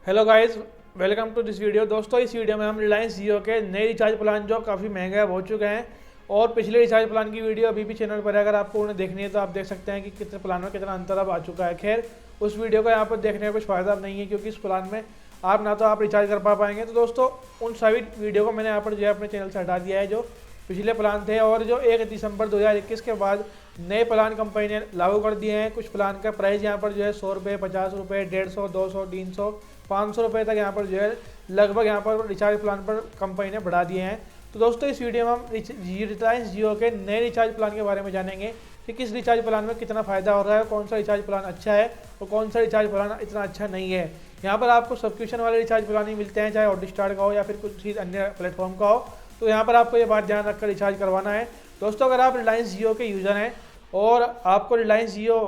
Hello guys, welcome to this video. दोस्तों, इस video में हम रिलायंस जियो के नए रिचार्ज प्लान जो काफ़ी महंगे हो चुके हैं और पिछले रिचार्ज प्लान की वीडियो अभी भी चैनल पर है। अगर आपको उन्हें देखनी है तो आप देख सकते हैं कि कितने प्लान में कितना अंतर अब आ चुका है। खैर, उस वीडियो को यहाँ पर देखने का कुछ फ़ायदा नहीं है क्योंकि इस प्लान में आप ना तो आप रिचार्ज कर पाएंगे। तो दोस्तों, उन सभी वीडियो को मैंने यहाँ पर जो है अपने चैनल से हटा दिया है जो पिछले प्लान थे और जो 1 दिसंबर 2021 के बाद नए प्लान कंपनी ने लागू कर दिए हैं। कुछ प्लान का प्राइस यहाँ पर जो है 100 रुपये, 50 रुपये, 150, 200, 300, 500 रुपये तक यहाँ पर जो है लगभग यहाँ पर रिचार्ज प्लान पर कंपनी ने बढ़ा दिए हैं। तो दोस्तों, इस वीडियो में हम रिलायंस जियो के नए रिचार्ज प्लान के बारे में जानेंगे कि किस रिचार्ज प्लान में कितना फ़ायदा हो रहा है, कौन सा रिचार्ज प्लान अच्छा है और कौन सा रिचार्ज प्लान इतना अच्छा नहीं है। यहाँ पर आपको सब्सक्रिप्शन वाले रिचार्ज प्लान ही मिलते हैं, चाहे हॉटस्टार का हो या फिर कुछ अन्य प्लेटफॉर्म का हो। तो यहाँ पर आपको ये बात ध्यान रखकर रिचार्ज करवाना है। दोस्तों, अगर आप रिलायंस जियो के यूज़र हैं और आपको रिलायंस जियो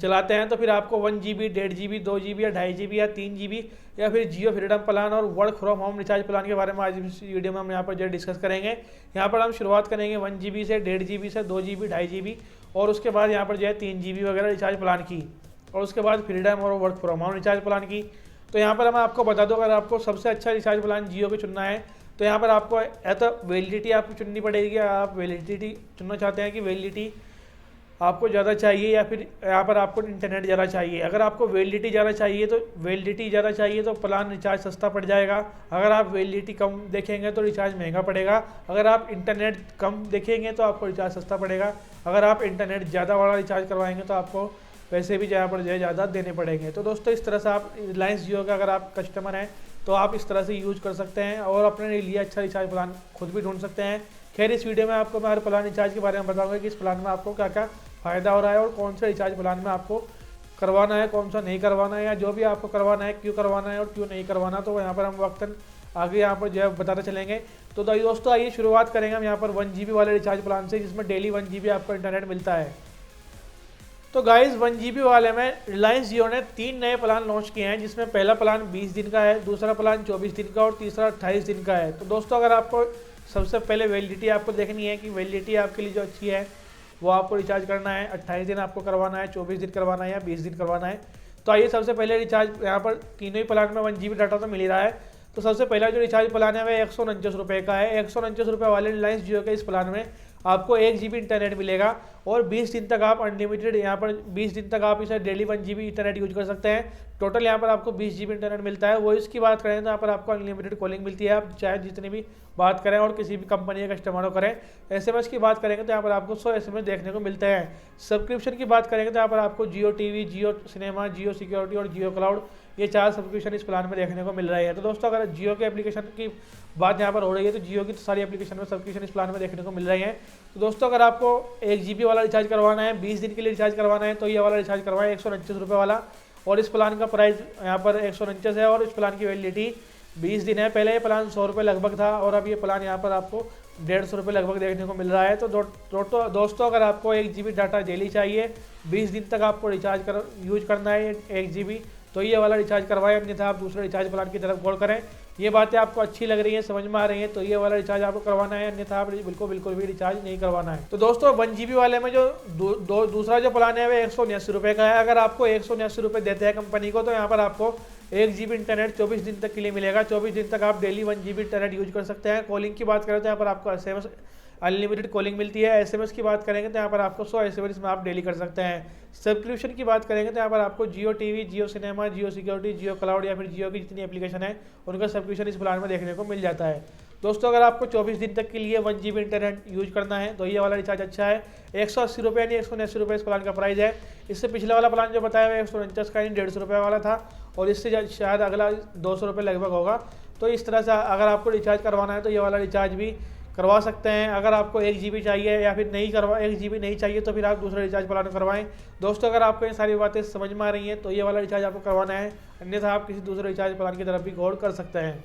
चलाते हैं तो फिर आपको 1 GB, 1.5 GB, 2 GB या 2.5 GB या 3 GB या फिर जियो फ्रीडम प्लान और work from home recharge plan के बारे में आज इस वीडियो में हम यहाँ पर जो डिस्कस करेंगे। यहाँ पर हम शुरुआत करेंगे 1 GB से, 1.5 GB से, 2 GB, 2.5 GB और उसके बाद यहाँ पर जो है 3 GB वगैरह रिचार्ज प्लान की और उसके बाद फ्रीडम और work from home recharge plan की। तो यहाँ पर मैं आपको बता दूँ, अगर आपको सबसे अच्छा रिचार्ज प्लान जियो को चुनना है तो यहाँ पर आपको या तो वैलिडिटी आपको चुननी पड़ेगी। आप वैलिडिटी चुनना चाहते हैं कि वैलिडिटी आपको ज़्यादा चाहिए या फिर यहाँ पर आपको इंटरनेट ज़्यादा चाहिए। अगर आपको वैलिडिटी ज़्यादा चाहिए तो प्लान रिचार्ज सस्ता पड़ जाएगा। अगर आप वैलिडिटी कम देखेंगे तो रिचार्ज महंगा पड़ेगा। अगर आप इंटरनेट कम देखेंगे तो आपको रिचार्ज सस्ता पड़ेगा। अगर आप इंटरनेट ज़्यादा वाला रिचार्ज करवाएंगे तो आपको पैसे भी जहाँ पर जो है ज़्यादा देने पड़ेंगे। तो दोस्तों, इस तरह से आप रिलायंस जियो का अगर आप कस्टमर हैं तो आप इस तरह से यूज कर सकते हैं और अपने लिए अच्छा रिचार्ज प्लान खुद भी ढूंढ सकते हैं। खैर, इस वीडियो में आपको मैं हर प्लान रिचार्ज के बारे में बताऊंगा कि इस प्लान में आपको क्या क्या फ़ायदा हो रहा है और कौन सा रिचार्ज प्लान में आपको करवाना है, कौन सा नहीं करवाना है, या जो भी आपको करवाना है क्यों करवाना है और क्यों नहीं करवाना। तो यहाँ पर हम वक्तन आगे यहाँ पर जो है बताते चलेंगे। तो दोस्तों, आइए शुरुआत करेंगे हम यहाँ पर 1 GB वाले रिचार्ज प्लान से, जिसमें डेली 1 GB आपको इंटरनेट मिलता है। तो गाइस, 1 GB वाले में रिलायंस जियो ने 3 नए प्लान लॉन्च किए हैं, जिसमें पहला प्लान 20 दिन का है, दूसरा प्लान 24 दिन का और तीसरा 28 दिन का है। तो दोस्तों, अगर आपको सबसे पहले वैलिडिटी आपको देखनी है कि वैलिडिटी आपके लिए जो अच्छी है वो आपको रिचार्ज करना है, 28 दिन आपको करवाना है, 24 दिन करवाना है या 20 दिन करवाना है। तो आइए, सबसे पहले रिचार्ज यहाँ पर तीनों ही प्लान में 1 GB डाटा तो मिल ही रहा है। तो सबसे पहला जो रिचार्ज प्लान है वह 149 रुपये का है। 149 रुपये वाले रिलायंस जियो के इस प्लान में आपको 1 GB इंटरनेट मिलेगा और 20 दिन तक आप अनलिमिटेड यहाँ पर 20 दिन तक आप इसे डेली 1 GB इंटरनेट यूज कर सकते हैं। टोटल यहाँ पर आपको 20 GB इंटरनेट मिलता है। वो इसकी बात करें तो यहाँ पर आपको अनलिमिटेड कॉलिंग मिलती है, आप चाहे जितनी भी बात करें और किसी भी कंपनी के कस्टमरों करें। SMS की बात करेंगे तो यहाँ पर आपको 100 SMS देखने को मिलते हैं। सब्सक्रिप्शन की बात करेंगे तो यहाँ पर आपको जियो टीवी, जियो सिनेमा, जियो सिक्योरिटी और जियो क्लाउड, ये 4 सब्सक्रिप्शन इस प्लान में देखने को मिल रही है। तो दोस्तों, अगर जियो के एप्लीकेशन की बात यहाँ पर हो रही है तो जियो की सारी एप्लीकेशन में सब्सक्रिप्शन इस प्लान में देखने को मिल रही है। तो दोस्तों, अगर आपको 1 GB वाला रिचार्ज करवाना है, 20 दिन के लिए रिचार्ज करवाना है तो ये वाला रिचार्ज करवाएं 149 रुपये वाला। और इस प्लान का प्राइस यहाँ पर 149 है और इस प्लान की वैलिडिटी 20 दिन है। पहले ये प्लान 100 रुपये लगभग था और अब ये प्लान यहाँ पर आपको 150 रुपये लगभग देखने को मिल रहा है। तो दोस्तों, अगर आपको 1 GB डाटा डेली चाहिए, 20 दिन तक आपको रिचार्ज यूज करना है 1 GB, तो ये वाला रिचार्ज करवाएं, अन्यथा आप दूसरे रिचार्ज प्लान की तरफ गौर करें। ये बातें आपको अच्छी लग रही हैं, समझ में आ रही हैं तो ये वाला रिचार्ज आपको करवाना है, अन्यथा आप बिल्कुल भी रिचार्ज नहीं करवाना है। तो दोस्तों, 1 GB वाले में जो दूसरा जो प्लान है वह 179 रुपये का है। अगर आपको 179 रुपये देते हैं कंपनी को तो यहाँ पर आपको 1 GB इंटरनेट 24 दिन तक के लिए मिलेगा। 24 दिन तक आप डेली 1 GB इंटरनेट यूज कर सकते हैं। कॉलिंग की बात करें तो यहाँ पर आपको SMS अनलिमिटेड कॉलिंग मिलती है। SMS की बात करेंगे तो यहाँ पर आपको 100 SMS में आप डेली कर सकते हैं। सब्सक्रिप्शन की बात करेंगे तो यहाँ पर आपको जियो टीवी, जियो सिनेमा, जियो सिक्योरिटी, जियो क्लाउड या फिर जियो की जितनी एप्लीकेशन है उनका सब्सक्रिप्शन इस प्लान में देखने को मिल जाता है। दोस्तों, अगर आपको 24 दिन तक के लिए 1 GB इंटरनेट यूज करना है तो ये वाला रिचार्ज अच्छा है। 180 रुपये यानी 179 रुपये इस प्लान का प्राइस है। इससे पिछले वाला प्लान जो बताया हुआ 149 का यानी 150 रुपये वाला था और इससे शायद अगला 200 रुपये लगभग होगा। तो इस तरह से अगर आपको रिचार्ज करवाना है तो ये वाला रिचार्ज भी करवा सकते हैं। अगर आपको 1 GB चाहिए या फिर 1 GB नहीं चाहिए तो फिर आप दूसरा रिचार्ज प्लान करवाएं। दोस्तों, अगर आपको ये सारी बातें समझ में आ रही हैं तो ये वाला रिचार्ज आपको करवाना है, अन्यथा आप किसी दूसरे रिचार्ज प्लान की तरफ भी गौर कर सकते हैं।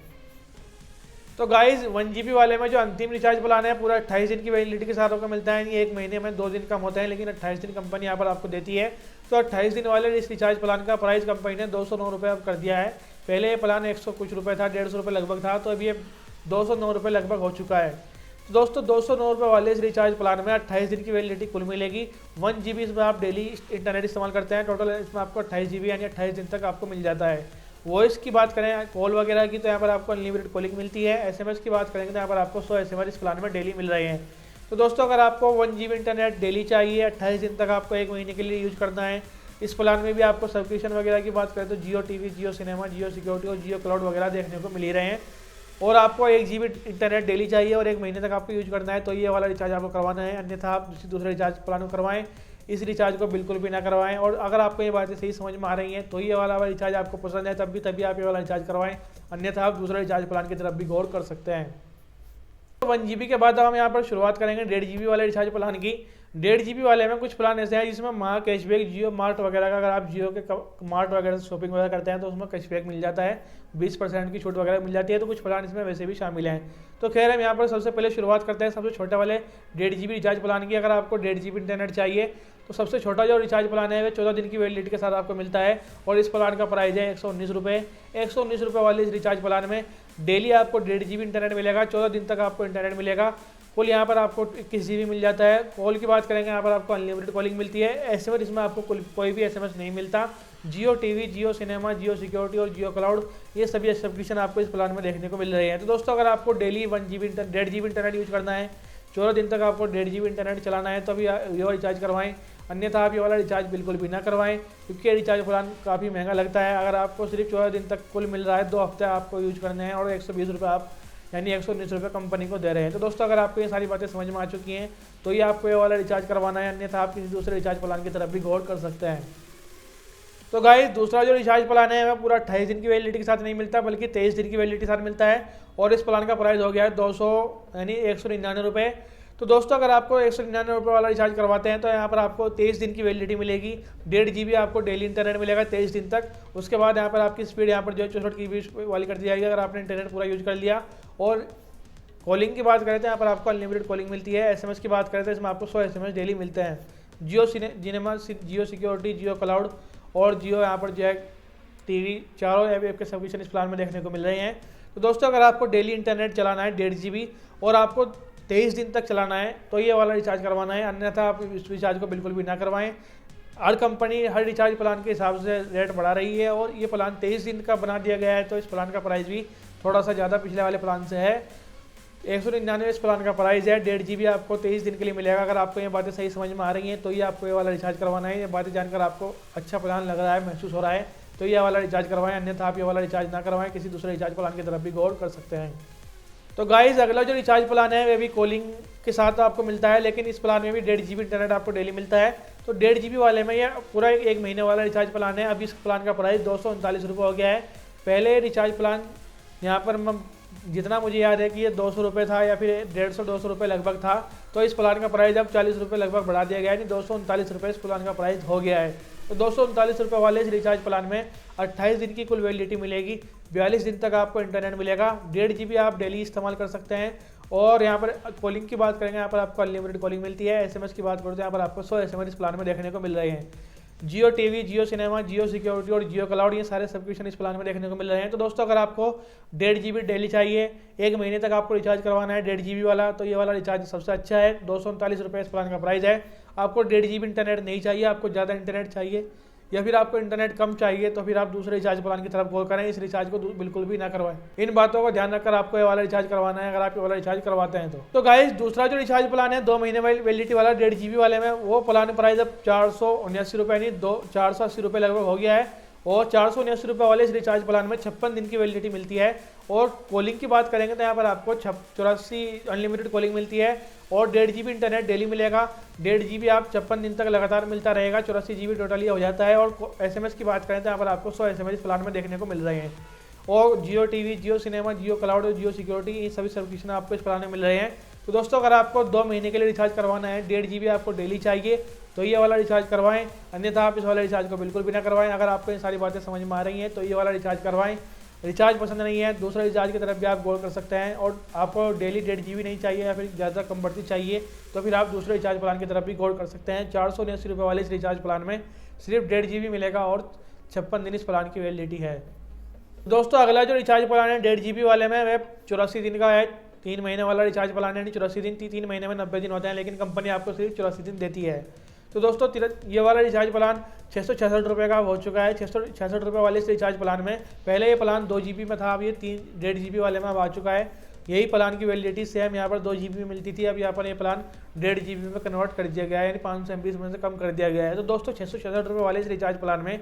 तो गाइज, 1 GB वाले में जो अंतिम रिचार्ज प्लान है पूरा 28 दिन की वैलिडिटी के साथ आपको मिलता है। यानी 1 महीने में 2 दिन कम होते हैं, लेकिन 28 दिन कंपनी यहाँ पर आपको देती है। तो 28 दिन वाले इस रिचार्ज प्लान का प्राइस कंपनी ने 209 रुपये अब कर दिया है। पहले ये प्लान 100 कुछ रुपये था, 150 रुपये लगभग था, तो अभी ये 209 रुपये लगभग हो चुका है। तो दोस्तों, 209 रुपये वाले इस रिचार्ज प्लान में 28 दिन की वैलिडिटी कुल मिलेगी। 1 GB इसमें आप डेली इंटरनेट इस्तेमाल करते हैं। टोटल इसमें आपको 28 GB यानी 28 दिन तक आपको मिल जाता है। वॉइस की बात करें कॉल वगैरह की, तो यहाँ पर आपको अनलिमिटेड कॉलिंग मिलती है। एसएमएस की बात करेंगे तो यहाँ पर आपको 100 एसएमएस इस प्लान में डेली मिल रहे हैं। तो दोस्तों अगर आपको 1 GB इंटरनेट डेली चाहिए, 28 दिन तक आपको 1 महीने के लिए यूज करना है, इस प्लान में भी आपको सब्सक्रिप्शन वगैरह की बात करें तो जियो टीवी, जियो सिनेमा, जियो सिक्योरिटी और जियो क्लाउड वगैरह देखने को मिल ही रहे हैं। और आपको 1 GB इंटरनेट डेली चाहिए और 1 महीने तक आपको यूज करना है, तो ये वाला रिचार्ज आपको करवाना है, अन्यथा आप दूसरे रिचार्ज प्लान को करवाएं, इस रिचार्ज को बिल्कुल भी ना करवाएं। और अगर आपको ये बातें सही समझ में आ रही हैं तो ये वाला रिचार्ज आपको पसंद है तभी आप ये वाला रिचार्ज करवाएं, अन्यथा आप दूसरे रिचार्ज प्लान की तरफ भी गौर कर सकते हैं। 1 GB के बाद हम यहाँ पर शुरुआत करेंगे 1.5 GB वाले रिचार्ज प्लान की। 1.5 GB वाले में कुछ प्लान ऐसे हैं जिसमें माँ कैशबैक, जियो मार्ट वगैरह का, अगर आप जियो के मार्ट वगैरह से शॉपिंग वगैरह करते हैं तो उसमें कैशबैक मिल जाता है, 20% की छूट वगैरह मिल जाती है। तो कुछ प्लान इसमें वैसे भी शामिल हैं। तो खैर हम यहाँ पर सबसे पहले शुरुआत करते हैं सबसे छोटे वाले 1.5 GB रिचार्ज प्लान की। अगर आपको 1.5 GB इंटरनेट चाहिए तो सबसे छोटा जो रिचार्ज प्लान है वह 14 दिन की वैलिडिटी के साथ आपको मिलता है और इस प्लान का प्राइस है 119 रुपये। 119 रुपये वाले इस रिचार्ज प्लान में डेली आपको 1.5 GB इंटरनेट मिलेगा, 14 दिन तक आपको इंटरनेट मिलेगा। कॉल यहाँ पर आपको 21 GB मिल जाता है। कॉल की बात करेंगे यहाँ पर आपको अनलिमिटेड कॉलिंग मिलती है। एसएमएस इसमें आपको कोई भी एसएमएस नहीं मिलता। जियो टीवी, जियो सिनेमा, जियो सिक्योरिटी और जियो क्लाउड ये सभी सब्सक्रिप्शन आपको इस प्लान में देखने को मिल रहे हैं। तो दोस्तों अगर आपको daily 1 GB 1.5 GB internet use करना है, 14 दिन तक आपको 1.5 GB इंटरनेट चलाना है, तो अभी ये रिचार्ज करवाएं, अन्यथा आप ये वाला रिचार्ज बिल्कुल भी ना करवाएं, क्योंकि रिचार्ज प्लान काफ़ी महंगा लगता है। अगर आपको सिर्फ 14 दिन तक कुल मिल रहा है, 2 हफ्ते आपको यूज करने हैं और 120 रुपये आप यानी 119 रुपये कंपनी को दे रहे हैं। तो दोस्तों अगर आपको ये सारी बातें समझ में आ चुकी हैं तो ये आपको ये वाला रिचार्ज करवाना है, अन्यथा आप किसी दूसरे रिचार्ज प्लान की तरफ भी गौर कर सकते हैं। तो गाइस दूसरा जो रिचार्ज प्लान है वह पूरा 28 दिन की वैलिडिटी के साथ नहीं मिलता, बल्कि 23 दिन की वैलिडिटी के साथ मिलता है और इस प्लान का प्राइस हो गया है 200 यानी 199 रुपये। तो दोस्तों अगर आपको 199 रुपये वाला रिचार्ज करवाते हैं तो यहाँ पर आपको 23 दिन की वैलिडिटी मिलेगी, 1.5 GB आपको डेली इंटरनेट मिलेगा 23 दिन तक। उसके बाद यहाँ पर आपकी स्पीड यहाँ पर जो है 64 GB वाली कर दी जाएगी अगर आपने इंटरनेट पूरा यूज कर लिया। और कॉलिंग की बात करें तो यहाँ पर आपको अनलिमिटेड कॉलिंग मिलती है। एसएमएस की बात करें तो इसमें आपको 100 एसएमएस डेली मिलते हैं। जियो सिनेमा, जियो सिक्योरिटी, जियो क्लाउड और जियो यहाँ पर जो है टीवी, चारों ऐप के सब्सक्रिप्शन इस प्लान में देखने को मिल रहे हैं। तो दोस्तों अगर आपको डेली इंटरनेट चलाना है 1.5 GB और आपको 23 दिन तक चलाना है तो ये वाला रिचार्ज करवाना है, अन्यथा आप इस रिचार्ज को बिल्कुल भी ना करवाएं। हर कंपनी हर रिचार्ज प्लान के हिसाब से रेट बढ़ा रही है और ये प्लान 23 दिन का बना दिया गया है, तो इस प्लान का प्राइस भी थोड़ा सा ज़्यादा पिछले वाले प्लान से है। 199 इस प्लान का प्राइस है। 1.5 GB आपको 23 दिन के लिए मिलेगा। अगर आपको ये बातें सही समझ में आ रही हैं तो ये आपको ये वाला रिचार्ज करवाना है। ये बातें जानकर आपको अच्छा प्लान लग रहा है, महसूस हो रहा है, तो ये वाला रिचार्ज करवाएं, अन्यथा आप ये वाला रिचार्ज ना करवाएं, किसी दूसरे रिचार्ज प्लान की तरफ भी गौर कर सकते हैं। तो गाइस अगला जो रिचार्ज प्लान है वह भी कॉलिंग के साथ आपको मिलता है, लेकिन इस प्लान में भी 1.5 GB इंटरनेट आपको डेली मिलता है। तो 1.5 GB वाले में यह पूरा 1 महीने वाला रिचार्ज प्लान है। अभी इस प्लान का प्राइस 239 रुपये हो गया है। पहले रिचार्ज प्लान यहाँ पर जितना मुझे याद है कि ये 200 रुपये था या फिर 150-200 रुपये लगभग था, तो इस प्लान का प्राइस अब 40 रुपये लगभग बढ़ा दिया गया है, यानी 239 रुपये इस प्लान का प्राइस हो गया है। तो 239 रुपये वाले इस रिचार्ज प्लान में 28 दिन की कुल वैलिडिटी मिलेगी, 42 दिन तक आपको इंटरनेट मिलेगा, 1.5 GB आप डेली इस्तेमाल कर सकते हैं। और यहाँ पर कॉलिंग की बात करेंगे, यहाँ पर आपको अनलिमिटेड कॉलिंग मिलती है। एसएमएस की बात करें तो यहाँ पर आपको 100 एसएमएस इस प्लान में देखने को मिल रहे हैं। जियो टीवी, जियो सिनेमा, जियो सिक्योरिटी और जियो क्लाउड ये सारे सब्सक्रिप्शन इस प्लान में देखने को मिल रहे हैं। तो दोस्तों अगर आपको 1.5 GB डेली चाहिए, 1 महीने तक आपको रिचार्ज करवाना है 1.5 GB वाला, तो ये वाला रिचार्ज सबसे अच्छा है। 239 रुपये इस प्लान का प्राइस है। आपको 1.5 GB इंटरनेट नहीं चाहिए, आपको ज़्यादा इंटरनेट चाहिए या फिर आपको इंटरनेट कम चाहिए, तो फिर आप दूसरे रिचार्ज प्लान की तरफ गौर करें, इस रिचार्ज को बिल्कुल भी ना करवाएं। इन बातों को ध्यान रखकर आपको ये वाला रिचार्ज करवाना है, अगर आप ये वाला रिचार्ज करवाते हैं तो गाइस दूसरा जो रिचार्ज प्लान है 2 महीने वैलिडिटी वाला 1.5 GB वाले में, वो प्लान प्राइस अब 479 रुपये यानी 480 रुपये लगभग हो गया है। और 479 रुपये वाले इस रिचार्ज प्लान में 56 दिन की वैलिडिटी मिलती है। और कॉलिंग की बात करेंगे तो यहाँ पर आपको 84 अनलिमिटेड कॉलिंग मिलती है और 1.5 GB इंटरनेट डेली मिलेगा। 1.5 GB आप 56 दिन तक लगातार मिलता रहेगा, 84 GB टोटली हो जाता है। और एसएमएस की बात करें तो यहाँ पर आपको 100 एसएमएस प्लान में देखने को मिल रहे हैं। और जियो टीवी, जियो सिनेमा, जियो क्लाउड और जियो सिक्योरिटी ये सभी सब्सक्रिप्शन आपको इस प्लान में मिल रहे हैं। तो दोस्तों अगर आपको 2 महीने के लिए रिचार्ज करवाना है, 1.5 GB आपको डेली चाहिए, तो ये वाला रिचार्ज करवाएं, अन्यथा आप इस वाला रिचार्ज को बिल्कुल भी ना करवाएं। अगर आपको ये सारी बातें समझ में आ रही हैं तो ये वाला रिचार्ज करवाएं। रिचार्ज पसंद नहीं है, दूसरा रिचार्ज की तरफ भी आप गौर कर सकते हैं। और आपको डेली 1.5 GB नहीं चाहिए या फिर ज़्यादा कम बढ़ती चाहिए, तो फिर आप दूसरे रिचार्ज प्लान की तरफ भी गौर कर सकते हैं। 479 रुपये वाले इस रिचार्ज प्लान में सिर्फ 1.5 GB मिलेगा और 56 दिन इस प्लान की वैलिडिटी है। दोस्तों अगला जो रिचार्ज प्लान है 1.5 GB वाले में वह 84 दिन का है। 3 महीने वाला रिचार्ज प्लान है, 84 दिन, 3 महीने में 90 दिन होते हैं, लेकिन कंपनी आपको सिर्फ 84 दिन देती है। तो दोस्तों ये वाला रिचार्ज प्लान 666 का हो चुका है। 666 वाले इस रिचार्ज प्लान में पहले ये प्लान 2 GB में था, अब ये 1.5 GB वाले में अब आ चुका है। यही प्लान की वैलिडिटी सेम यहाँ पर 2 GB में मिलती थी, अब यहाँ पर ये प्लान 1.5 GB में कन्वर्ट कर दिया गया है, यानी 500 MB में से कम कर दिया गया है। तो दोस्तों 666 वाले इस रिचार्ज प्लान में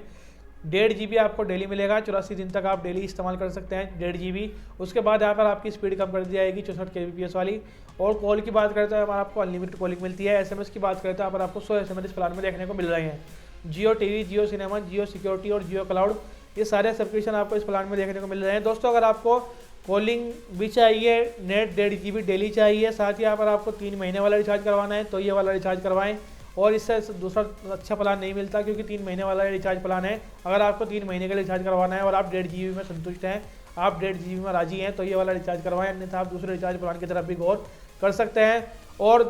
1.5 GB आपको डेली मिलेगा। 84 दिन तक आप डेली इस्तेमाल कर सकते हैं 1.5 GB। उसके बाद यहाँ पर आपकी स्पीड कम कर दी जाएगी 64 kbps वाली। और कॉल की बात करते हैं हमारा आपको अनलिमिटेड कॉलिंग मिलती है। SMS की बात करते हैं यहाँ पर आपको 100 SMS प्लान में देखने को मिल रहे हैं। जियो टीवी, जियो सिनेमा, जियो सिक्योरिटी और जियो क्लाउड, ये सारे सब्सक्रिप्शन आपको इस प्लान में देखने को मिल रहे हैं। दोस्तों अगर आपको कॉलिंग भी चाहिए, नेट 1.5 GB डेली चाहिए, साथ ही यहाँ पर आपको 3 महीने वाला रिचार्ज करवाना है तो ये वाला रिचार्ज करवाएं। और इससे दूसरा अच्छा प्लान नहीं मिलता, क्योंकि 3 महीने वाला रिचार्ज प्लान है। अगर आपको 3 महीने का रिचार्ज करवाना है और आप 1.5 GB में संतुष्ट हैं, आप 1.5 GB में राजी हैं, तो ये वाला रिचार्ज करवाएं, अन्यथा आप दूसरे रिचार्ज प्लान की तरफ भी गौर कर सकते हैं। और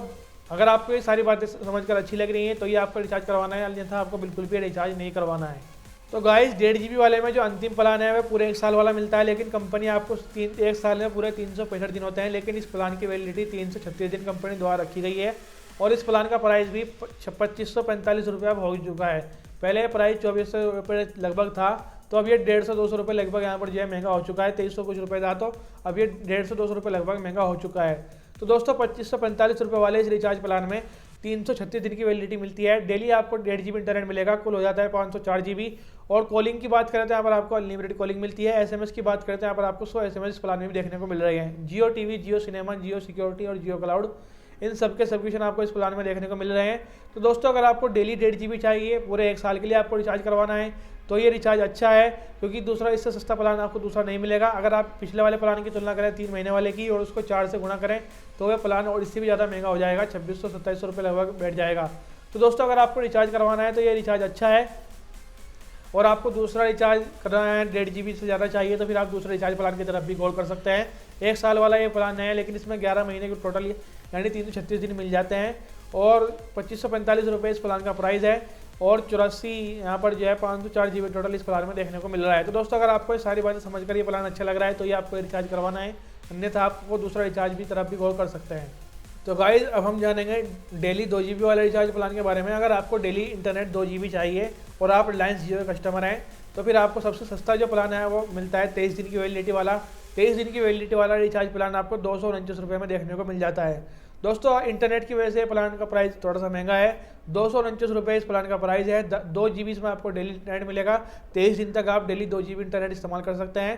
अगर आपको ये सारी बातें समझकर अच्छी लग रही हैं तो ये आपको रिचार्ज करवाना है, अन्यथा आपको बिल्कुल भी रिचार्ज नहीं करवाना है। तो गाइस 1.5 GB वाले में जो अंतिम प्लान है वह पूरे 1 साल वाला मिलता है, लेकिन कंपनी आपको 1 साल में पूरे 365 दिन होते हैं, लेकिन इस प्लान की वैलिडिटी 336 दिन कंपनी द्वारा रखी गई है। और इस प्लान का प्राइस भी 2545 रुपये अब हो चुका है। पहले प्राइस 2400 रुपये लगभग था, तो अब ये 150-200 रुपये लगभग यहाँ पर जो है महंगा हो चुका है। 2300 कुछ रुपये था, तो अब ये 150-200 रुपये लगभग महंगा हो चुका है। तो दोस्तों 2545 रुपये वाले इस रिचार्ज प्लान में 336 दिन की वैलिडिटी मिलती है। डेली आपको 1.5 GB इंटरनेट मिलेगा, कुल हो जाता है 504 GB। और कॉलिंग की बात करते हैं यहाँ पर आपको अनलिमिटेड कॉलिंग मिलती है। SMS की बात करते हैं यहाँ पर आपको 100 SMS प्लान में भी देखने को मिल रहे हैं। जियो टीवी, जियो सिनेमा, जियो सिक्योरिटी और जियो क्लाउड, इन सब के सब्सक्रिप्शन आपको इस प्लान में देखने को मिल रहे हैं। तो दोस्तों अगर आपको डेली 1.5 GB चाहिए, पूरे 1 साल के लिए आपको रिचार्ज करवाना है, तो ये रिचार्ज अच्छा है, क्योंकि दूसरा इससे सस्ता प्लान आपको दूसरा नहीं मिलेगा। अगर आप पिछले वाले प्लान की तुलना करें 3 महीने वाले की और उसको 4 से गुणा करें, तो वह प्लान और इससे भी ज़्यादा महंगा हो जाएगा, 2600-2700 रुपये लगभग बैठ जाएगा। तो दोस्तों अगर आपको रिचार्ज करवाना है तो ये रिचार्ज अच्छा है। और आपको दूसरा रिचार्ज करना है 1.5 GB से ज़्यादा चाहिए, तो फिर आप दूसरे रिचार्ज प्लान की तरफ भी गौर कर सकते हैं। 1 साल वाला ये प्लान है, लेकिन इसमें 11 महीने के टोटल यानी 336 दिन मिल जाते हैं। और 2545 रुपये इस प्लान का प्राइस है। और 84 यहाँ पर जो है 504 GB टोटल इस प्लान में देखने को मिल रहा है। तो दोस्तों अगर आपको ये सारी बातें समझकर ये प्लान अच्छा लग रहा है तो ये आपको रिचार्ज करवाना है, अन्यथा आपको दूसरा रिचार्ज भी तरफ भी गौर कर सकते हैं। तो गाइज अब हम जानेंगे डेली 2 GB वाले रिचार्ज प्लान के बारे में। अगर आपको डेली इंटरनेट 2 GB चाहिए और आप रिलायंस जियो के कस्टमर हैं, तो फिर आपको सबसे सस्ता जो प्लान है वो मिलता है 23 दिन की वैलिडिटी वाला। 23 दिन की वैलिडिटी वाला रिचार्ज प्लान आपको 249 रुपये में देखने को मिल जाता है। दोस्तों इंटरनेट की वजह से प्लान का प्राइस थोड़ा सा महंगा है। 249 रुपये इस प्लान का प्राइस है। 2 GB में आपको डेली इंटरनेट मिलेगा। 23 दिन तक आप डेली 2 GB इंटरनेट इस्तेमाल कर सकते हैं।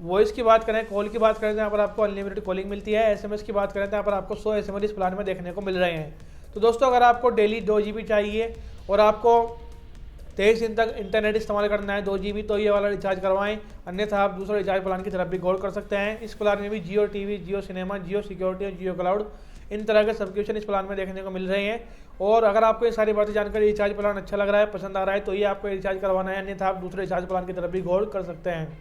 वॉइस की बात करें, कॉल की बात करें तो यहाँ पर आपको अनलिमिटेड कॉलिंग मिलती है। SMS की बात करें तो यहाँ पर आपको 100 SMS इस प्लान में देखने को मिल रहे हैं। तो दोस्तों अगर आपको डेली 2 GB चाहिए और आपको 23 दिन तक इंटरनेट इस्तेमाल करना है 2 GB, तो ये वाला रिचार्ज करवाएं, अन्यथा आप दूसरे रिचार्ज प्लान की तरफ भी गौर कर सकते हैं। इस प्लान में भी जियो टीवी, जियो सिनेमा, जियो सिक्योरिटी और जियो क्लाउड, इन तरह के सब्सक्रिप्शन इस प्लान में देखने को मिल रहे हैं। और अगर आपको ये सारी बातें जानकर रिचार्ज प्लान अच्छा लग रहा है, पसंद आ रहा है, तो ये आपको रिचार्ज करवाना है, अन्यथा आप दूसरे रिचार्ज प्लान की तरफ भी गौर कर सकते हैं।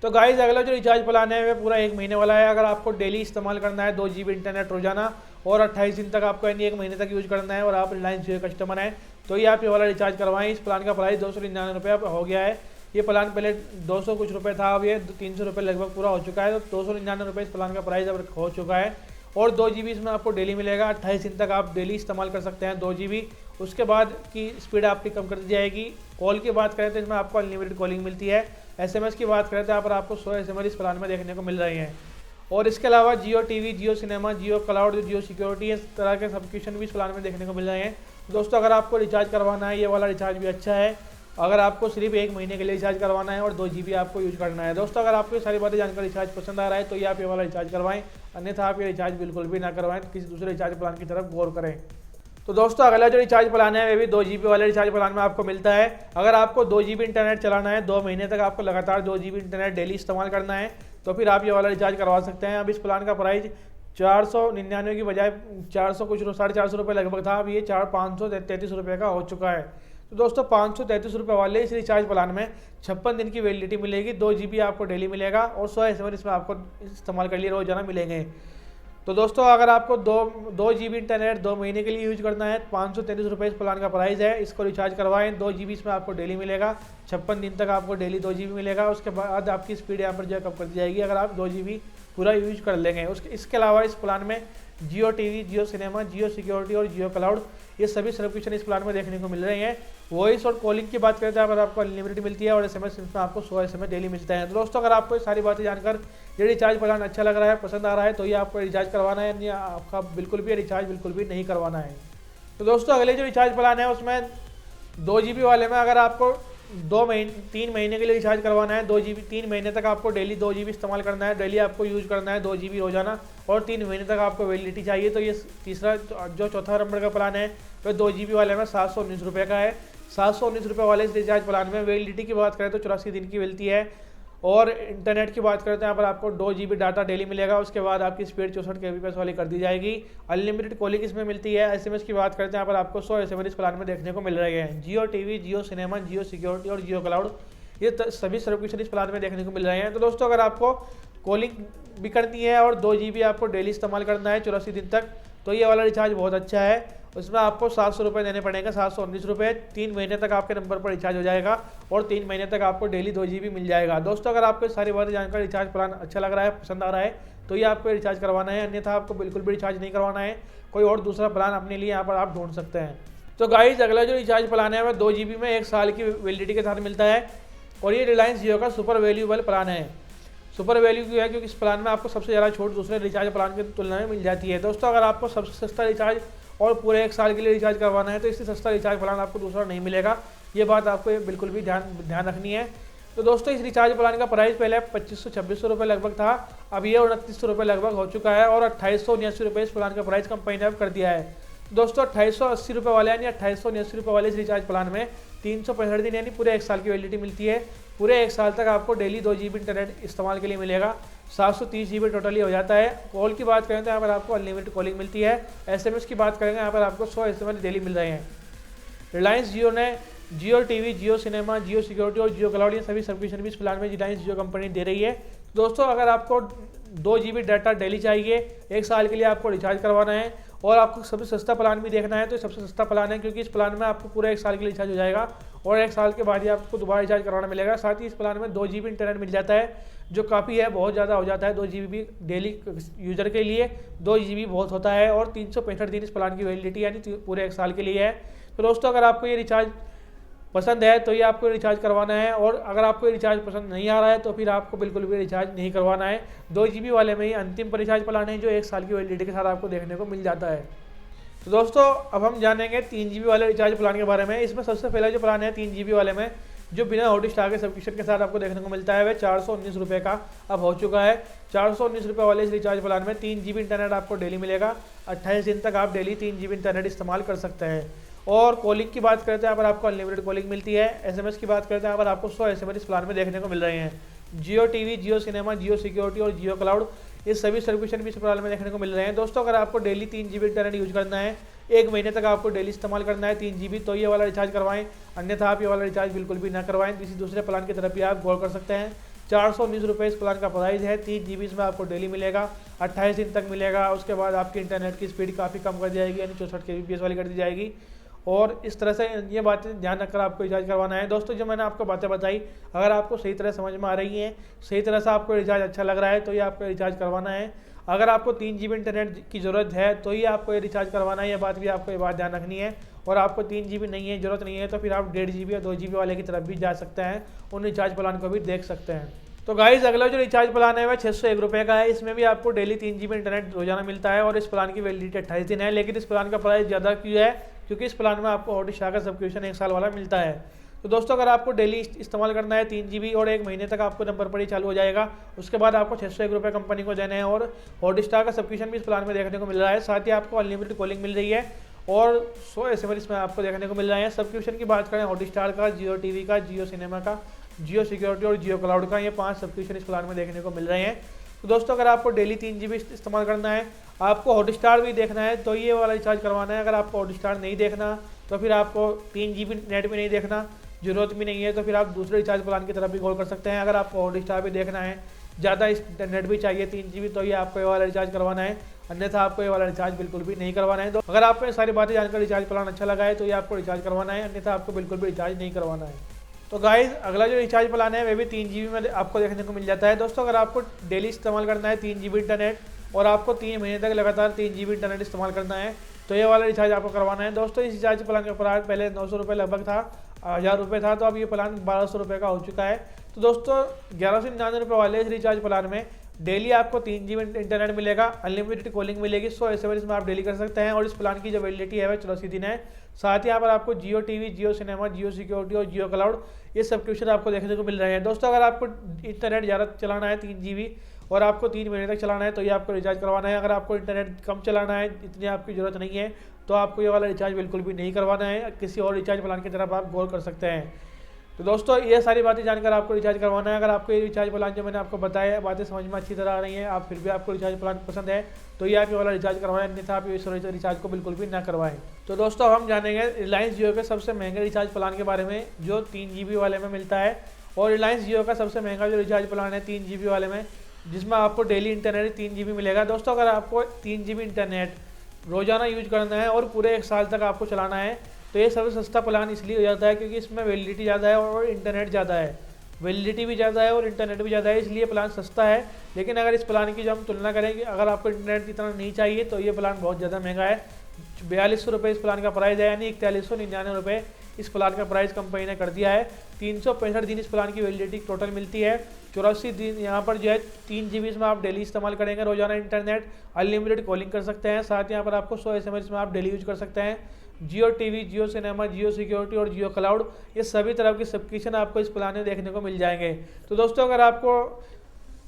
तो गाइस अगला जो रिचार्ज प्लान है वह पूरा 1 महीने वाला है। अगर आपको डेली इस्तेमाल करना है 2 GB इंटरनेट रोजाना और 28 दिन तक आपको यानी 1 महीने तक यूज करना है और आप रिलायंस जियो कस्टमर हैं, तो ये आप ये वाला रिचार्ज करवाएं। इस प्लान का प्राइस 299 रुपये हो गया है। ये प्लान पहले 200 कुछ रुपये था, अब ये 300 रुपये लगभग पूरा हो चुका है। तो 299 रुपये इस प्लान का प्राइस अब हो चुका है। और 2 GB इसमें आपको डेली मिलेगा। 28 दिन तक आप डेली इस्तेमाल कर सकते हैं 2 GB। उसके बाद की स्पीड आपकी कम कर दी जाएगी। कॉल की बात करें तो इसमें आपको अनलिमिटेड कॉलिंग मिलती है। SMS की बात करें तो यहाँ पर आपको 100 SMS इस प्लान में देखने को मिल रहे हैं। और इसके अलावा जियो टीवी, जियो सिनेमा, जियो क्लाउड, जियो सिक्योरिटी, इस तरह के सब्सक्रिप्शन भी इस प्लान में देखने को मिल रहे हैं। दोस्तों अगर आपको रिचार्ज करवाना है, ये वाला रिचार्ज भी अच्छा है। अगर आपको सिर्फ 1 महीने के लिए रिचार्ज करवाना है और 2 GB आपको यूज करना है। दोस्तों अगर आपको ये सारी बातें जानकर रिचार्ज पसंद आ रहा है तो ये आप ये वाला रिचार्ज करवाएं, अन्यथा आप ये रिचार्ज बिल्कुल भी ना करवाएं, किसी दूसरे रिचार्ज प्लान की तरफ गौर करें। तो दोस्तों अगला जो रिचार्ज प्लान है वह भी 2 GB वाले रिचार्ज प्लान में आपको मिलता है। अगर आपको 2 GB इंटरनेट चलाना है, 2 महीने तक आपको लगातार 2 GB इंटरनेट डेली इस्तेमाल करना है, तो फिर आप ये वाला रिचार्ज करवा सकते हैं। अब इस प्लान का प्राइस 499 की बजाय 400 कुछ 450 रुपये लगभग था, अब ये 533 रुपये का हो चुका है। तो दोस्तों 533 रुपये वाले इस रिचार्ज प्लान में 56 दिन की वैलिडिटी मिलेगी। 2 GB आपको डेली मिलेगा और 100 SMS इसमें आपको इस्तेमाल कर लिए रोजाना मिलेंगे। तो दोस्तों अगर आपको 2 GB इंटरनेट 2 महीने के लिए यूज करना है, 533 रुपये इस प्लान का प्राइस है। इसको रिचार्ज करवाएं। 2 GB इसमें आपको डेली मिलेगा। 56 दिन तक आपको डेली 2 GB मिलेगा। उसके बाद आपकी स्पीड यहाँ पर जो है कम कर दी जाएगी अगर आप 2 GB पूरा यूज कर लेंगे। इसके अलावा इस प्लान में जियो टीवी, जियो सिनेमा, जियो सिक्योरिटी और जियो क्लाउड, ये सभी सब्सक्रिप्शन इस प्लान में देखने को मिल रहे हैं। वॉइस और कॉलिंग की बात करते हैं अगर आपको अनलिमिटेड मिलती है और SMS में आपको 100 SMS डेली मिलता है। तो दोस्तों अगर आपको ये सारी बातें जानकर ये रिचार्ज प्लान अच्छा लग रहा है, पसंद आ रहा है, तो ये आपको रिचार्ज करवाना है, या आपका बिल्कुल भी रिचार्ज बिल्कुल भी नहीं करवाना है। तो दोस्तों अगले जो रिचार्ज प्लान है उसमें 2 GB वाले में अगर आपको 3 महीने के लिए रिचार्ज करवाना है, 2 GB 3 महीने तक आपको डेली 2 GB इस्तेमाल करना है, डेली आपको यूज़ करना है 2 GB रोजाना, और 3 महीने तक आपको वैलिडिटी चाहिए। तो ये तीसरा जो चौथा नंबर का प्लान है वह 2 GB वाले में 719 रुपये का है। 719 रुपये वाले इस रिचार्ज प्लान में वैलिडिटी की बात करें तो 84 दिन की मिलती है, और इंटरनेट की बात करते हैं यहाँ पर आपको 2 GB डाटा डेली मिलेगा। उसके बाद आपकी स्पीड 64 kbps वाली कर दी जाएगी। अनलिमिटेड कॉलिंग इसमें मिलती है। SMS की बात करते हैं यहाँ पर आपको 100 SMS इस प्लान में देखने को मिल रहे हैं। जियो टीवी, जियो सिनेमा, जियो सिक्योरिटी और जियो क्लाउड, ये सभी सब्सक्रिप्शन इस प्लान में देखने को मिल रहे हैं। तो दोस्तों अगर आपको कॉलिंग भी करनी है और 2 GB आपको डेली इस्तेमाल करना है 84 दिन तक, तो ये वाला रिचार्ज बहुत अच्छा है। उसमें आपको 700 रुपये देने पड़ेंगे, 719 रुपये। 3 महीने तक आपके नंबर पर रिचार्ज हो जाएगा और 3 महीने तक आपको डेली 2 GB मिल जाएगा। दोस्तों अगर आपको सारी बातें जानकर रिचार्ज प्लान अच्छा लग रहा है, पसंद आ रहा है, तो ये आपको रिचार्ज करवाना है, अन्यथा आपको बिल्कुल भी रिचार्ज नहीं करवाना है। कोई और दूसरा प्लान अपने लिए यहाँ पर आप ढूंढ सकते हैं। तो गाइस अगला जो रिचार्ज प्लान है वह 2 GB में 1 साल की वैलिडिटी के साथ मिलता है, और ये रिलायंस जियो का सुपर वैल्यूएबल प्लान है। सुपर वैल्यू क्यों है? क्योंकि इस प्लान में आपको सबसे ज़्यादा छूट दूसरे रिचार्ज प्लान की तुलना में मिल जाती है। दोस्तों अगर आपको सबसे सस्ता रिचार्ज और पूरे 1 साल के लिए रिचार्ज करवाना है तो इससे सस्ता रिचार्ज प्लान आपको दूसरा नहीं मिलेगा। ये बात आपको बिल्कुल भी ध्यान रखनी है। तो दोस्तों इस रिचार्ज प्लान का प्राइस पहले 2500-2600 रुपये लगभग था, अब ये 2900 रुपये लगभग हो चुका है, और 2879 रुपये इस प्लान का प्राइस कंपनी ने अब कर दिया है। दोस्तों 2880 रुपये वाले यानी 2879 रुपये वाले इस रिचार्ज प्लान में 365 दिन यानी पूरे 1 साल की वैलिडिटी मिलती है। पूरे 1 साल तक आपको डेली 2 GB इंटरनेट इस्तेमाल के लिए मिलेगा। 730 GB टोटली हो जाता है। कॉल की बात करें तो यहाँ पर आपको अनलिमिटेड कॉलिंग मिलती है। SMS की बात करेंगे यहाँ पर आपको 100 SMS डेली मिल रहे हैं। रिलायंस जियो ने जियो टीवी, जियो सिनेमा, जियो सिक्योरिटी और जियो क्लाउड, ये सभी सब्सक्रिप्शन भी इस प्लान में रिलायंस जियो कंपनी दे रही है। दोस्तों अगर आपको 2 GB डाटा डेली चाहिए, 1 साल के लिए आपको रिचार्ज करवाना है, और आपको सबसे सस्ता प्लान भी देखना है, तो सबसे सस्ता प्लान है, क्योंकि इस प्लान में आपको पूरा 1 साल के लिए रिचार्ज हो जाएगा और 1 साल के बाद ही आपको दोबारा रिचार्ज करवाना मिलेगा। साथ ही इस प्लान में 2 GB इंटरनेट मिल जाता है, जो काफ़ी है, बहुत ज़्यादा हो जाता है। 2 GB डेली यूजर के लिए 2 GB बहुत होता है, और 365 दिन इस प्लान की वैलिडिटी यानी पूरे 1 साल के लिए है। तो दोस्तों अगर आपको ये रिचार्ज पसंद है तो ये आपको रिचार्ज करवाना है, और अगर आपको रिचार्ज पसंद नहीं आ रहा है तो फिर आपको बिल्कुल भी रिचार्ज नहीं करवाना है। 2 GB वाले में ही अंतिम पर रिचार्ज प्लान है जो 1 साल की वैलिडिटी के साथ आपको देखने को मिल जाता है। तो दोस्तों अब हम जानेंगे 3 GB वाले रिचार्ज प्लान के बारे में। इसमें सबसे पहला जो प्लान है 3 GB वाले में, जो बिना हॉटस्टार के सब्सक्रिप्शन के साथ आपको देखने को मिलता है, वह 419 रुपये का अब हो चुका है। 419 रुपये वाले इस रिचार्ज प्लान में 3 GB इंटरनेट आपको डेली मिलेगा। 28 दिन तक आप डेली 3 GB इंटरनेट इस्तेमाल कर सकते हैं। और कॉलिंग की बात करते हैं यहाँ पर आपको अनलिमिटेड कॉलिंग मिलती है। SMS की बात करते हैं यहाँ पर आपको 100 SMS इस प्लान में देखने को मिल रहे हैं। जियो टीवी, जियो सिनेमा, जियो सिक्योरिटी और जियो क्लाउड, ये सभी सब्सक्रिप्शन भी इस प्लान में देखने को मिल रहे हैं। दोस्तों अगर आपको डेली 3 GB इंटरनेट यूज करना है, 1 महीने तक आपको डेली इस्तेमाल करना है 3 GB, तो ये वाला रिचार्ज करवाएं, अन्यथा आप ये वाला रिचार्ज बिल्कुल भी ना करवाएं। किसी दूसरे प्लान की तरफ भी आप गौर कर सकते हैं। 419 रुपये इस प्लान का प्राइस है। 3 GB इसमें आपको डेली मिलेगा, 28 दिन तक मिलेगा। उसके बाद आपकी इंटरनेट की स्पीड काफ़ी कम कर दी जाएगी, यानी 64 kbps वाली कर दी जाएगी। और इस तरह से ये बातें ध्यान रखकर आपको रिचार्ज करवाना है। दोस्तों जो मैंने आपको बातें बताई, अगर आपको सही तरह समझ में आ रही हैं, सही तरह से आपको रिचार्ज अच्छा लग रहा है, तो ये आपको रिचार्ज करवाना है। अगर आपको 3 GB इंटरनेट की ज़रूरत है तो ये आपको ये रिचार्ज करवाना है। ये बात भी आपको ये बात ध्यान रखनी है। और आपको 3 GB नहीं है, ज़रूरत नहीं है, तो फिर आप 1.5 GB या 2 GB वाले की तरफ भी जा सकते हैं, उन रिचार्ज प्लान को भी देख सकते हैं। तो गाइस अगला जो रिचार्ज प्लान है वह 601 रुपये का है। इसमें भी आपको डेली 3 GB इंटरनेट रोजाना मिलता है, और इस प्लान की वैलिडिटी 28 दिन है। लेकिन इस प्लान का प्राइस ज़्यादा क्यों है? क्योंकि इस प्लान में आपको हॉटस्टार का सब्सक्रिप्शन 1 साल वाला मिलता है। तो दोस्तों अगर आपको डेली इस्तेमाल करना है 3 GB, और 1 महीने तक आपको नंबर पर ही चालू हो जाएगा, उसके बाद आपको 601 रुपये कंपनी को देने हैं। और हॉटस्टार का सब्सक्रिप्शन भी इस प्लान में देखने को मिल रहा है। साथ ही आपको अनलिमिटेड कॉलिंग मिल रही है, और 100 SMS इसमें आपको देखने को मिल रहे हैं। सब्सक्रिप्शन की बात करें हॉटस्टार का, जियो टीवी का, जियो सिनेमा का, जियो सिक्योरिटी और जियो क्लाउड का, ये 5 सब्सक्रिप्शन इस प्लान में देखने को मिल रहे हैं। तो दोस्तों अगर आपको डेली 3 GB इस्तेमाल करना है, आपको हॉटस्टार भी देखना है, तो ये वाला रिचार्ज करवाना है। अगर आपको हॉटस्टार नहीं देखना, तो फिर आपको 3 GB नेट भी नहीं देखना, जरूरत भी नहीं है, तो फिर आप दूसरे रिचार्ज प्लान की तरफ भी गौर कर सकते हैं। अगर आपको हॉटस्टार भी देखना है, ज़्यादा इंटरनेट भी चाहिए 3 GB, तो ये आपको ये वाला रिचार्ज करवाना है, अन्यथा आपको ये वाला रिचार्ज बिल्कुल भी नहीं करवाना है। तो अगर आपको ये सारी बातें जानकर रिचार्ज प्लान अच्छा लगा है तो ये आपको रिचार्ज करवाना है, अन्यथा आपको बिल्कुल भी रिचार्ज नहीं करवाना है। तो गाइस अगला जो रिचार्ज प्लान है वह भी 3 GB में आपको देखने को मिल जाता है। दोस्तों अगर आपको डेली इस्तेमाल करना है 3 GB इंटरनेट, और आपको 3 महीने तक लगातार 3 GB इंटरनेट इस्तेमाल करना है, तो ये वाला रिचार्ज आपको करवाना है। दोस्तों इस रिचार्ज प्लान का प्राइस पहले 900 रुपये लगभग था, 1000 रुपये था, तो अब ये प्लान 1200 रुपये का हो चुका है। तो दोस्तों 1199 रुपये वाले इस रिचार्ज प्लान में डेली आपको 3 GB इंटरनेट मिलेगा, अनलिमिटेड कॉलिंग मिलेगी, 100 SMS में आप डेली कर सकते हैं और इस प्लान की जो वैलिडिटी है वह 84 दिन है। साथ ही यहाँ पर आपको जियो टीवी, जियो सिनेमा, जियो सिक्योरिटी और जियो क्लाउड ये सब्सक्रिप्शन आपको देखने को मिल रहे हैं। दोस्तों अगर आपको इंटरनेट ज़्यादा चलाना है 3 GB और आपको 3 महीने तक चलाना है तो ये आपको रिचार्ज करवाना है। अगर आपको इंटरनेट कम चलाना है, इतनी आपकी ज़रूरत नहीं है, तो आपको ये वाला रिचार्ज बिल्कुल भी नहीं करवाना है, किसी और रिचार्ज प्लान की तरफ आप गौर कर सकते हैं। तो दोस्तों ये सारी बातें जानकर आपको रिचार्ज करवाना है। अगर आपको ये रिचार्ज प्लान जो मैंने आपको बताया बातें समझ में अच्छी तरह आ रही हैं, आप फिर भी आपको रिचार्ज प्लान पसंद है तो ये आप ये वाला रिचार्ज करवाएं, अन्यथा आप इस रिचार्ज को बिल्कुल भी ना करवाएं। तो दोस्तों हम जानेंगे रिलायंस जियो के सबसे महंगे रिचार्ज प्लान के बारे में जो 3 GB वाले में मिलता है, और रिलायंस जियो का सबसे महंगा जो रिचार्ज प्लान है 3 GB वाले में, जिसमें आपको डेली इंटरनेट 3 GB मिलेगा। दोस्तों अगर आपको 3 GB इंटरनेट रोजाना यूज करना है और पूरे 1 साल तक आपको चलाना है तो ये सबसे सस्ता प्लान इसलिए हो जाता है क्योंकि इसमें वैलिडिटी ज़्यादा है और इंटरनेट ज़्यादा है, वैलिडिटी भी ज़्यादा है और इंटरनेट भी ज़्यादा है, इसलिए प्लान सस्ता है। लेकिन अगर इस प्लान की जो हम तुलना करें कि अगर आपको इंटरनेट इतना नहीं चाहिए तो ये प्लान बहुत ज़्यादा महंगा है। 4200 रुपये इस प्लान का प्राइस है, यानी 4199 रुपये इस प्लान का प्राइस कंपनी ने कर दिया है। 365 दिन इस प्लान की वैलिडिटी टोटल मिलती है, 84 दिन यहाँ पर जो है 3 GB इसमें आप डेली इस्तेमाल करेंगे रोजाना इंटरनेट, अनलिमिटेड कॉलिंग कर सकते हैं, साथ यहाँ पर आपको 100 SMS में आप डेली यूज कर सकते हैं। जियो टीवी, जियो सिनेमा, जियो सिक्योरिटी और जियो क्लाउड ये सभी तरह की सब्सक्रिप्शन आपको इस प्लान में देखने को मिल जाएंगे। तो दोस्तों अगर आपको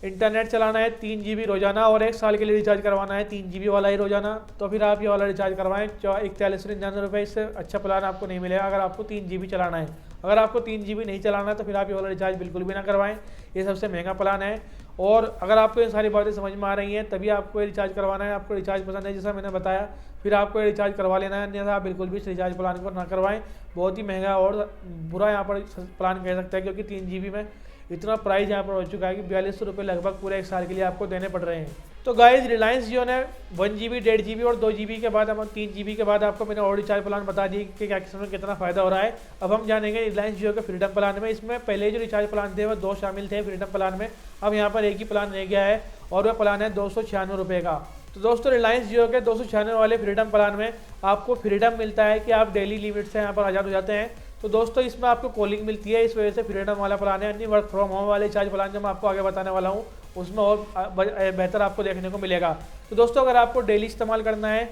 इंटरनेट चलाना है 3 GB रोजाना और 1 साल के लिए रिचार्ज करवाना है 3 GB वाला ही रोजाना, तो फिर आप ये वाला रिचार्ज करवाएं। 4199 रुपये, इससे अच्छा प्लान आपको नहीं मिलेगा अगर आपको 3 GB चलाना है। अगर आपको 3 GB नहीं चलाना है तो फिर आप ये वाला रिचार्ज बिल्कुल भी ना करवाएं, ये सबसे महंगा प्लान है। और अगर आपको ये सारी बातें समझ में आ रही हैं तभी आपको ये रिचार्ज करवाना है। आपको रिचार्ज पसंद है जैसा मैंने बताया, फिर आपको ये रिचार्ज करवा लेना है, अन्यथा आप बिल्कुल भी इस रिचार्ज प्लान को ना करवाएं। बहुत ही महंगा और बुरा यहाँ पर प्लान कह सकते हैं, क्योंकि 3 GB में इतना प्राइस यहाँ पर हो चुका है कि 4200 रुपये लगभग पूरे 1 साल के लिए आपको देने पड़ रहे हैं। तो गाइस रिलायंस जियो ने 1 GB, 1.5 GB और 2 GB के बाद, हम 3 GB के बाद आपको मैंने और रिचार्ज प्लान बता दिए कि क्या किस्म में कितना फ़ायदा हो रहा है। अब हम जानेंगे रिलायंस जियो के फ्रीडम प्लान में। इसमें पहले जो रिचार्ज प्लान थे वह 2 शामिल थे फ्रीडम प्लान में, अब यहाँ पर एक ही प्लान रह गया है और वह प्लान है 296 रुपये का। तो दोस्तों रिलायंस जियो के 296 वाले फ्रीडम प्लान में आपको फ्रीडम मिलता है कि आप डेली लिमिट से यहाँ पर आज़ाद हो जाते हैं। तो दोस्तों इसमें आपको कॉलिंग मिलती है, इस वजह से फ्रीडम वाला प्लान है। अन्य वर्क फ्रॉम होम वाले रिचार्ज प्लान जो मैं आपको आगे बताने वाला हूँ उसमें और बेहतर आपको देखने को मिलेगा। तो दोस्तों अगर आपको डेली इस्तेमाल करना है,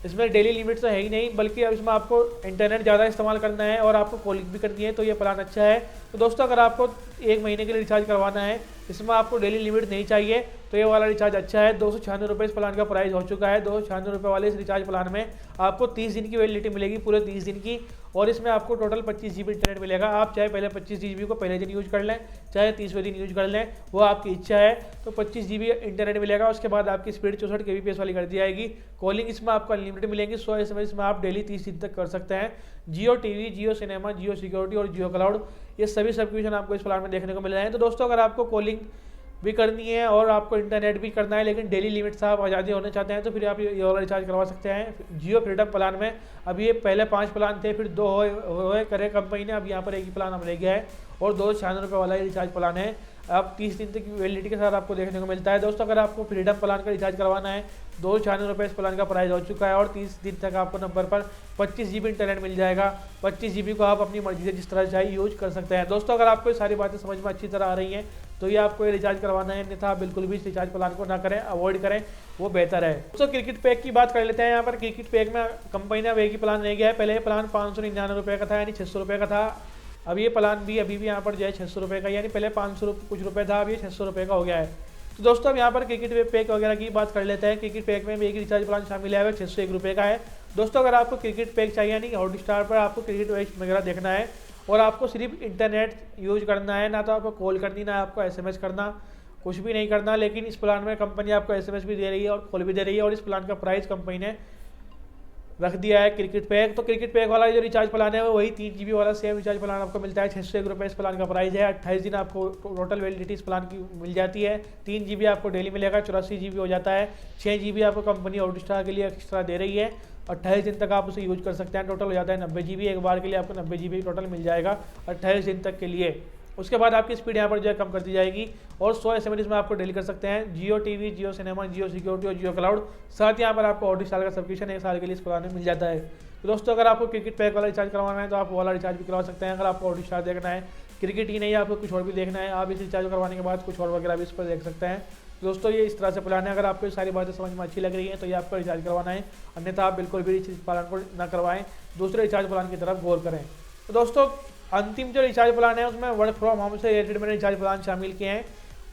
इसमें डेली लिमिट तो है ही नहीं बल्कि अब इसमें आपको इंटरनेट ज़्यादा इस्तेमाल करना है और आपको कॉलिंग भी करनी है, तो ये प्लान अच्छा है। तो दोस्तों अगर आपको 1 महीने के लिए रिचार्ज करवाना है, इसमें आपको डेली लिमिट नहीं चाहिए, तो ये वाला रिचार्ज अच्छा है। 296 रुपये इस प्लान का प्राइस हो चुका है। 296 रुपये वाले इस रिचार्ज प्लान में आपको 30 दिन की वैलिडिटी मिलेगी, पूरे 30 दिन की, और इसमें आपको टोटल 25 GB इंटरनेट मिलेगा। आप चाहे पहले 25 GB को पहले दिन यूज कर लें, चाहे 30वें दिन यूज कर लें, वो आपकी इच्छा है। तो 25 GB इंटरनेट मिलेगा, उसके बाद आपकी स्पीड 64 kbps वाली कर दी जाएगी। कॉलिंग इसमें आपको अनलिमिटेड मिलेंगी, 100 SMS में आप डेली 30 दिन तक कर सकते हैं। जियो टीवी, जियो सिनेमा, जियो सिक्योरिटी और जियो क्लाउड ये सभी सब्सक्रिप्शन आपको इस प्लान में देखने को मिल रहे हैं। तो दोस्तों अगर आपको कॉलिंग भी करनी है और आपको इंटरनेट भी करना है लेकिन डेली लिमिट से आप आज़ादी होना चाहते हैं तो फिर आप ये वाला रिचार्ज करवा सकते हैं जियो फ्रीडम प्लान में। अभी ये पहले 5 प्लान थे, फिर 2 हुए करे कंपनी ने, अब यहाँ पर एक ही प्लान अब रह गया है और 296 रुपये वाला ये रिचार्ज प्लान है। अब 30 दिन तक वैलिडिटी के साथ आपको देखने को मिलता है। दोस्तों अगर आपको फ्रीडम प्लान का रिचार्ज करवाना है, 296 रुपये इस प्लान का प्राइस हो चुका है और 30 दिन तक आपको नंबर पर 25 GB इंटरनेट मिल जाएगा। 25 GB को आप अपनी मर्जी से जिस तरह चाहिए यूज कर सकते हैं। दोस्तों अगर आपको ये सारी बातें समझ में अच्छी तरह आ रही हैं तो ये आपको ये रिचार्ज करवाना है, अन्यथा आप बिल्कुल भी इस रिचार्ज प्लान को ना करें, अवॉइड करें, वो बेहतर है। दोस्तों क्रिकेट पैक की बात कर लेते हैं। यहाँ पर क्रिकेट पैक में कंपनी ने अब एक ही प्लान रह गया है। पहले प्लान 599 रुपये का था, यानी 600 रुपये का था। अब ये प्लान भी अभी भी यहाँ पर जो है 600 रुपये का, यानी पहले 500 कुछ रुपये था, अब ये 600 रुपये का हो गया है। तो दोस्तों अब यहाँ पर क्रिकेट पैक वगैरह की बात कर लेते हैं। क्रिकेट पैक में भी एक रिचार्ज प्लान शामिल है, 601 रुपये का है। दोस्तों अगर आपको क्रिकेट पैक चाहिए, यानी हॉटस्टार पर आपको क्रिकेट मैच वगैरह देखना है और आपको सिर्फ इंटरनेट यूज करना है, ना तो आपको कॉल करनी, ना आपको SMS करना, कुछ भी नहीं करना, लेकिन इस प्लान में कंपनी आपको SMS भी दे रही है और कॉल भी दे रही है और इस प्लान का प्राइस कंपनी ने रख दिया है क्रिकेट पैक। तो क्रिकेट पैक वाला जो रिचार्ज प्लान है वही 3 GB वाला सेम रिचार्ज प्लान आपको मिलता है। 601 रुपये इस प्लान का प्राइस है। 28 दिन आपको टोटल वैलिडिटी इस प्लान की मिल जाती है। 3 GB आपको डेली मिलेगा, 84 GB हो जाता है। 6 GB आपको कंपनी हॉटस्टार के लिए एक्स्ट्रा दे रही है। 28 दिन तक आप उसे यूज कर सकते हैं। टोटल हो जाता है 90 GB। एक बार के लिए आपको 90 GB टोटल मिल जाएगा 28 दिन तक के लिए। उसके बाद आपकी स्पीड यहाँ पर जो है कम कर दी जाएगी और 100 SMS में आपको डेली कर सकते हैं। जियो टीवी, जियो सिनेमा, जियो सिक्योरिटी और जियो क्लाउड, साथ ही यहाँ पर आपको हॉटस्टार का सब्सक्रिप्शन 1 साल के लिए इस प्लान में मिल जाता है। तो दोस्तों अगर आपको क्रिकेट पैक वाला रिचार्ज करवाना है तो आप वो वाला रिचार्ज भी करवा सकते हैं। अगर आपको हॉटस्टार देखना है, क्रिकेट ही नहीं आपको कुछ और भी देखना है, आप इस रिचार्ज करवाने के बाद कुछ और वगैरह भी इस पर देख सकते हैं। दोस्तों ये इस तरह से प्लान है। अगर आपको ये सारी बातें समझ में अच्छी लग रही हैं तो ये आपको रिचार्ज करवाना है, अन्यथा आप बिल्कुल भी इस प्लान को ना करवाएं, दूसरे रिचार्ज प्लान की तरफ गौर करें। तो दोस्तों अंतिम जो रिचार्ज प्लान है उसमें वर्क फ्रॉम होम से रिलेटेड मैंने रिचार्ज प्लान शामिल किए हैं।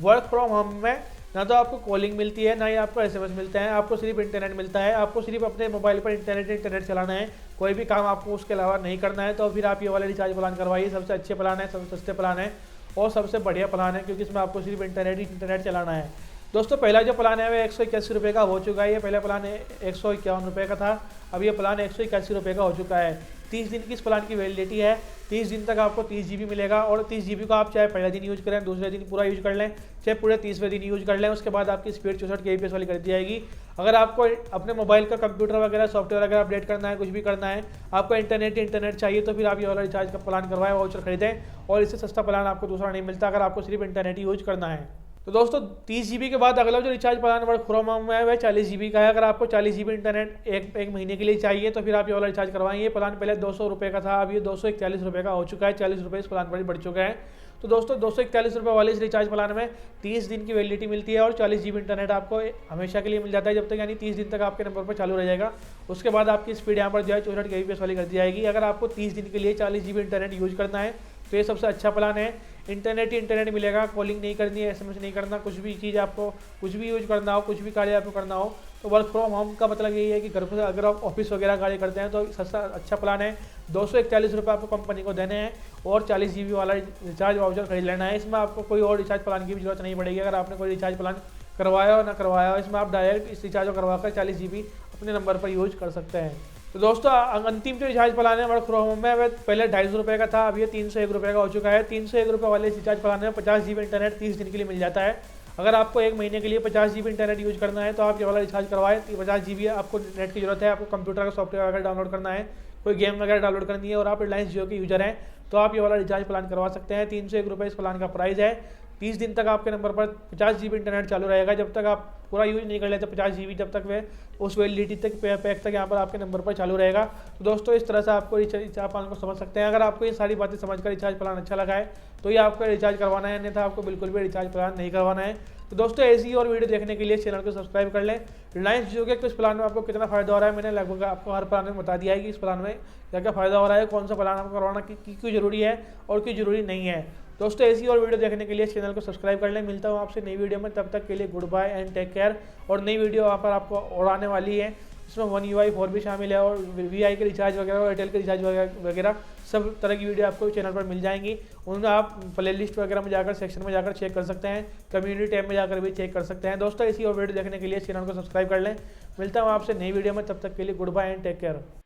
वर्क फ्रॉम होम में ना तो आपको कॉलिंग मिलती है, ना ही आपको SMS मिलते हैं, आपको सिर्फ इंटरनेट मिलता है। आपको सिर्फ अपने मोबाइल पर इंटरनेट चलाना है, कोई भी काम आपको उसके अलावा नहीं करना है। तो फिर आप ये वाला रिचार्ज प्लान करवाइए, सबसे अच्छे प्लान है, सबसे सस्ते प्लान है और सबसे बढ़िया प्लान है, क्योंकि इसमें आपको सिर्फ इंटरनेट चलाना है। दोस्तों पहला जो प्लान है वह 181 रुपये का हो चुका है। ये पहला प्लान 151 रुपये का था, अब ये प्लान 181 रुपये का हो चुका है। 30 दिन की इस प्लान की वैलिडिटी है। 30 दिन तक आपको 30 GB मिलेगा और 30 GB को आप चाहे पहला दिन यूज करें, दूसरे दिन पूरा यूज कर लें, चाहे पूरे 30वें दिन यूज कर लें। उसके बाद आपकी स्पीड 64 kbps वाली कर दी जाएगी। अगर आपको अपने मोबाइल का कंप्यूटर वगैरह सॉफ्टवेयर वगैरह अपडेट करना है, कुछ भी करना है, आपको इंटरनेट चाहिए तो फिर आप ये वाला रिचार्ज का प्लान करवाएं, वाउचर खरीदें और इससे सस्ता प्लान आपको दूसरा नहीं मिलता अगर आपको सिर्फ इंटरनेट यूज करना है। तो दोस्तों 30 GB के बाद अगला जो recharge plan work from home में है वह 40 GB का है। अगर आपको 40 GB इंटरनेट एक महीने के लिए चाहिए तो फिर आप ये वाला रिचार्ज करवाएं। ये प्लान पहले 200 रुपये का था, अब ये 241 रुपये का हो चुका है। 40 रुपये इस प्लान पर बढ़ चुका है। तो दोस्तों 241 रुपये वाले इस रिचार्ज प्लान में 30 दिन की वैलिडिटी मिलती है और 40 GB इंटरनेट आपको हमेशा के लिए मिल जाता है, जब तक यानी 30 दिन तक आपके नंबर पर चालू रह जाएगा। उसके बाद आपकी स्पीड यहाँ पर जो है 64 kbps वाली कर दी जाएगी। अगर आपको 30 दिन के लिए 40 GB इंटरनेट यूज करना है तो ये सबसे अच्छा प्लान है। इंटरनेट मिलेगा, कॉलिंग नहीं करनी है, SMS नहीं करना, कुछ भी चीज़ आपको कुछ भी यूज करना हो, कुछ भी कार्य आपको करना हो। तो वर्क फ्रॉम होम का मतलब यही है कि घर पर अगर आप ऑफिस वगैरह कार्य करते हैं तो सस्ता अच्छा प्लान है। 241 रुपये आपको कंपनी को देने हैं और 40 GB वाला रिचार्ज वाउचर खरीद लेना है। इसमें आपको कोई और रिचार्ज प्लान की भी जरूरत नहीं पड़ेगी। अगर आपने कोई रिचार्ज प्लान करवाया हो ना करवाया हो, इसमें आप डायरेक्ट इस रिचार्ज को करवाकर 40 GB अपने नंबर पर यूज कर सकते हैं। तो दोस्तों अंतिम जो रिचार्ज प्लान है वर्क फ्रॉम होम में वह पहले 250 रुपये का था, अब ये 301 रुपये का हो चुका है। 301 रुपये वाले रिचार्ज प्लान में 50 GB इंटरनेट 30 दिन के लिए मिल जाता है। अगर आपको एक महीने के लिए 50 GB इंटरनेट यूज करना है तो आप ये वाला रिचार्ज करवाएं। 50 GB आपको नेट की जरूरत है, आपको कंप्यूटर का सॉफ्टवेयर वगैरह डाउनलोड करना है, कोई गेम वगैरह डाउनलोड करनी है और आप रिलायंस जियो के यूजर हैं तो आप ये वाला रिचार्ज प्लान करवा सकते हैं। 301 रुपये इस प्लान का प्राइस है। 30 दिन तक आपके नंबर पर 50 GB इंटरनेट चालू रहेगा, जब तक आप पूरा यूज नहीं कर लेते 50 GB, जब तक वे उस वैलिडिटी तक पैक तक यहाँ पर आपके नंबर पर चालू रहेगा। तो दोस्तों इस तरह से आपको रिचार्ज प्लान को समझ सकते हैं। अगर आपको ये सारी बातें समझकर रिचार्ज प्लान अच्छा लगा है तो ये आपको रिचार्ज करवाना है, अन्यथा आपको बिल्कुल भी रिचार्ज प्लान नहीं करवाना है। तो दोस्तों ऐसी और वीडियो देखने के लिए चैनल को सब्सक्राइब कर लें। रिलायंस जियो के कुछ प्लान में आपको कितना फायदा हो रहा है मैंने लगभग आपको हर प्लान में बता दिया है कि इस प्लान में क्या क्या फायदा हो रहा है, कौन सा प्लान आपको करवाना क्यों जरूरी है और क्यों जरूरी नहीं है। दोस्तों ऐसी और वीडियो देखने के लिए चैनल को सब्सक्राइब कर लें। मिलता हूँ आपसे नई वीडियो में, तब तक के लिए goodbye and take care. और नई वीडियो वहाँ पर आपको और आने वाली है, इसमें One UI 4 भी शामिल है और VI के रिचार्ज वगैरह और एयरटेल के रिचार्ज वगैरह सब तरह की वीडियो आपको चैनल पर मिल जाएंगी। उनमें आप प्ले लिस्ट वगैरह में जाकर सेक्शन में जाकर चेक कर सकते हैं, कम्युनिटी टैब में जाकर भी चेक कर सकते हैं। दोस्तों ऐसी और वीडियो देखने के लिए चैनल को सब्सक्राइब कर लें। मिलता हूँ आपसे नई वीडियो में, तब तक के लिए goodbye and take care.